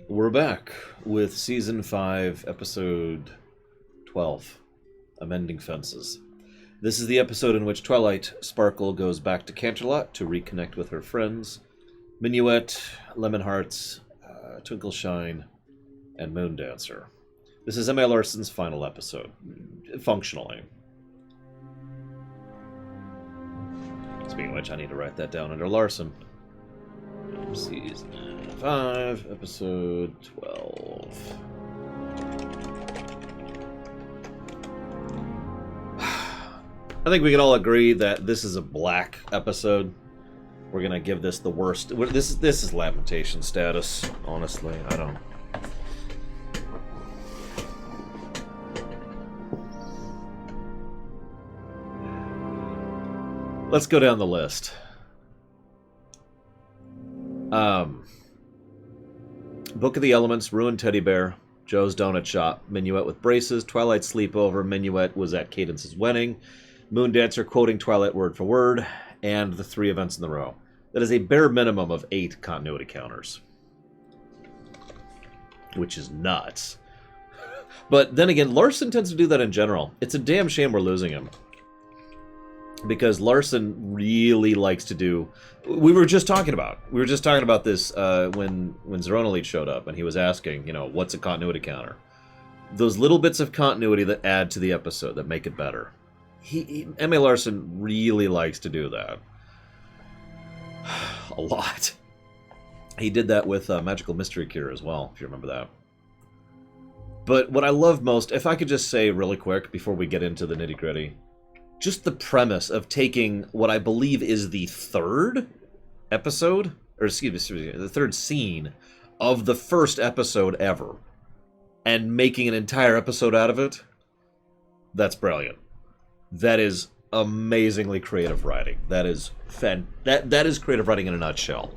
We're back with Season 5, Episode 12, Amending Fences. This is the episode in which Twilight Sparkle goes back to Canterlot to reconnect with her friends, Minuet, Lemon Hearts, Twinkle Shine, and Moon Dancer. This is M.A. Larson's final episode, functionally. Speaking of which, I need to write that down under Larson. Season 5, Episode 12. I think we can all agree that this is a black episode. We're gonna give this the worst. This is lamentation status. Honestly, I don't. Let's go down the list. Book of the Elements, Ruined Teddy Bear, Joe's Donut Shop, Minuet with Braces, Twilight Sleepover, Minuet was at Cadence's wedding, Moon Dancer quoting Twilight word for word, and the 3 events in the row. That is a bare minimum of 8 continuity counters. Which is nuts. But then again, Larson tends to do that in general. It's a damn shame we're losing him. Because Larson really likes to do... We were just talking about this when Zerona Lead showed up, and he was asking, what's a continuity counter? Those little bits of continuity that add to the episode, that make it better. M.A. Larson really likes to do that. A lot. He did that with Magical Mystery Cure as well, if you remember that. But what I love most, if I could just say really quick before we get into the nitty-gritty, just the premise of taking what I believe is the 3rd episode, or excuse me, the 3rd scene of the first episode ever, and making an entire episode out of it, that's brilliant. That is amazingly creative writing. That is that is creative writing in a nutshell.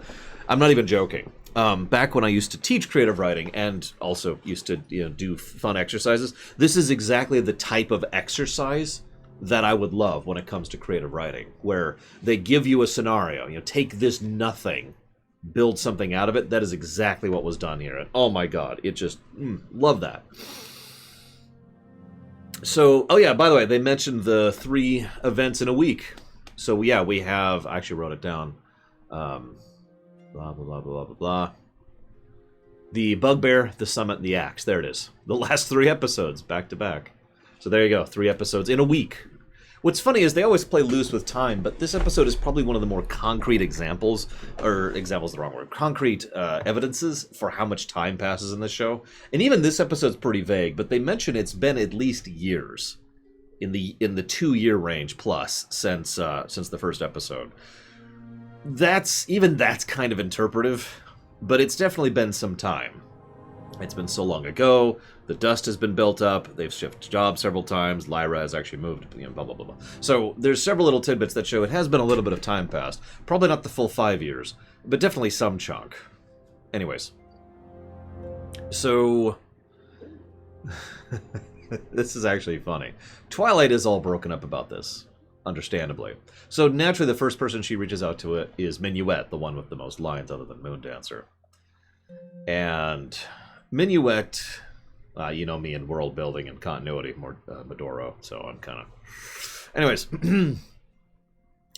I'm not even joking. Back when I used to teach creative writing and also used to do fun exercises, this is exactly the type of exercise that I would love when it comes to creative writing, where they give you a scenario, take this nothing, build something out of it. That is exactly what was done here. And oh my god, it just, love that. So, oh yeah, by the way, they mentioned the 3 events in a week. So yeah, we have, I actually wrote it down, blah, blah, blah, blah, blah, blah. The Bugbear, the Summit, and the Axe. There it is. The last 3 episodes, back to back. So there you go, 3 episodes in a week. What's funny is they always play loose with time, but this episode is probably one of the more concrete examples, or examples is the wrong word, concrete evidences for how much time passes in this show. And even this episode's pretty vague, but they mention it's been at least years, in the 2-year range plus since the first episode. That's kind of interpretive, but it's definitely been some time. It's been so long ago. The dust has been built up. They've shifted jobs several times. Lyra has actually moved, blah, blah, blah, blah. So there's several little tidbits that show it has been a little bit of time passed. Probably not the full 5 years, but definitely some chunk. Anyways. So... this is actually funny. Twilight is all broken up about this, understandably. So naturally the first person she reaches out to it is Minuet, the one with the most lines other than Moon Dancer. And... Minuet, you know me in world building and continuity, more Medoro, so I'm kind of... Anyways,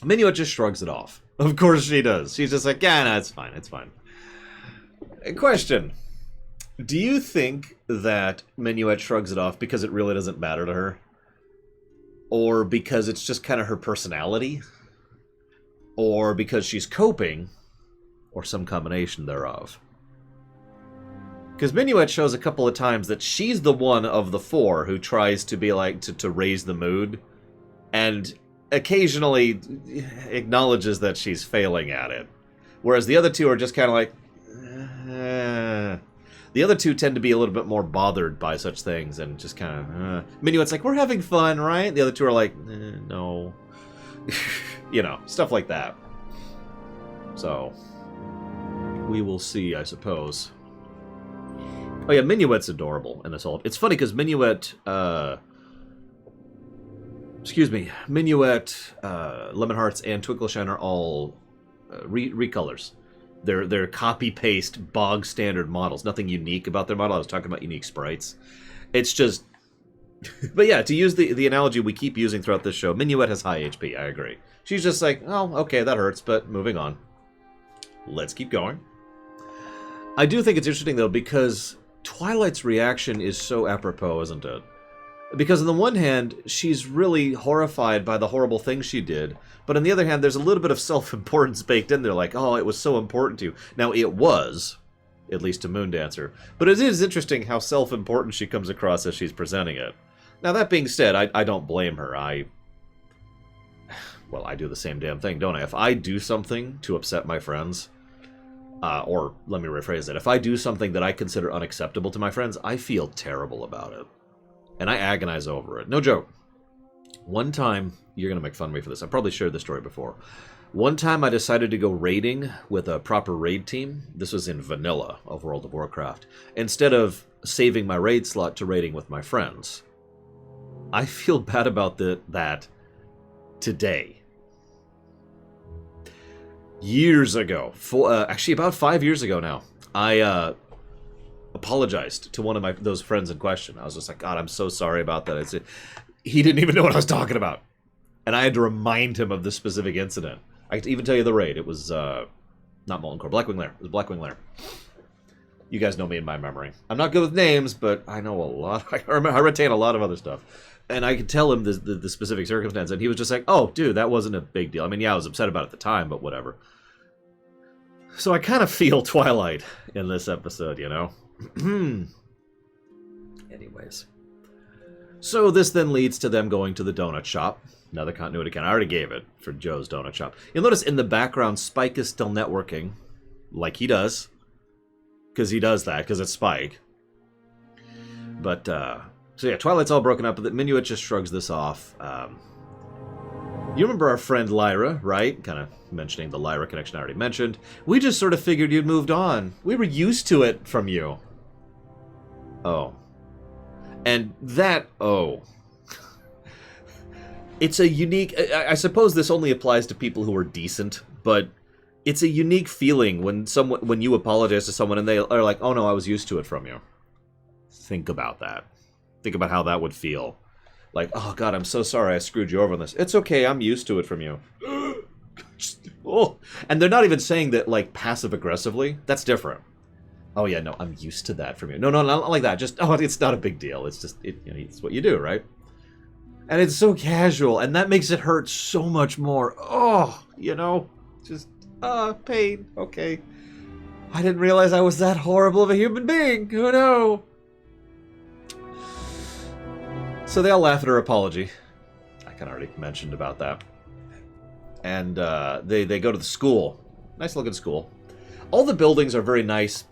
Minuet just shrugs it off. Of course she does. She's just like, yeah, no, it's fine, it's fine. Question. Do you think that Minuet shrugs it off because it really doesn't matter to her? Or because it's just kind of her personality? Or because she's coping? Or some combination thereof? Because Minuet shows a couple of times that she's the one of the 4 who tries to be like, to raise the mood, and occasionally acknowledges that she's failing at it. Whereas the other 2 are just kind of like, The other 2 tend to be a little bit more bothered by such things, and just kind of, Minuet's like, we're having fun, right? The other 2 are like, no. Stuff like that. So, we will see, I suppose. Oh yeah, Minuet's adorable in this whole... It's funny because Minuet, Minuet, Lemon Hearts, and Twinkle Shine are all recolors. They're copy-paste, bog-standard models. Nothing unique about their model. I was talking about unique sprites. It's just... But yeah, to use the analogy we keep using throughout this show, Minuet has high HP, I agree. She's just like, oh, okay, that hurts, but moving on. Let's keep going. I do think it's interesting, though, because Twilight's reaction is so apropos, isn't it? Because on the one hand, she's really horrified by the horrible things she did, but on the other hand, there's a little bit of self-importance baked in there, like, oh, it was so important to you. Now, it was, at least to Moondancer, but it is interesting how self-important she comes across as she's presenting it. Now, that being said, I don't blame her. Well, I do the same damn thing, don't I? If I do something to upset my friends, or let me rephrase it, if I do something that I consider unacceptable to my friends, I feel terrible about it. And I agonize over it. No joke. One time, you're going to make fun of me for this. I probably shared this story before. One time I decided to go raiding with a proper raid team. This was in vanilla of World of Warcraft. Instead of saving my raid slot to raiding with my friends. I feel bad about that today. Years ago, actually about 5 years ago now, I apologized to one of those friends in question. I was just like, God, I'm so sorry about that. He didn't even know what I was talking about. And I had to remind him of this specific incident. I can even tell you the raid. It was not Molten Core, Blackwing Lair. It was Blackwing Lair. You guys know me in my memory. I'm not good with names, but I know a lot. I retain a lot of other stuff. And I could tell him the specific circumstance, and he was just like, oh, dude, that wasn't a big deal. I mean, yeah, I was upset about it at the time, but whatever. So I kind of feel Twilight in this episode, you know? Anyways. So this then leads to them going to the donut shop. Another continuity count. I already gave it for Joe's donut shop. You'll notice in the background, Spike is still networking. Like he does. Because he does that, because it's Spike. But, so yeah, Twilight's all broken up, but Minuet just shrugs this off. You remember our friend Lyra, right? Kind of mentioning the Lyra connection I already mentioned. We just sort of figured you'd moved on. We were used to it from you. Oh. And that, oh. It's a unique, I suppose this only applies to people who are decent, but it's a unique feeling when you apologize to someone and they are like, oh no, I was used to it from you. Think about that. Think about how that would feel. Like, oh God, I'm so sorry I screwed you over on this. It's okay, I'm used to it from you. Oh. And they're not even saying that, like, passive-aggressively. That's different. Oh yeah, no, I'm used to that from you. No, not like that. Just, oh, it's not a big deal. It's just, it's what you do, right? And it's so casual, and that makes it hurt so much more. Oh, you know, just, pain. Okay. I didn't realize I was that horrible of a human being. Oh no. So they all laugh at her apology. I kind of already mentioned about that. And they go to the school. Nice looking school. All the buildings are very nice,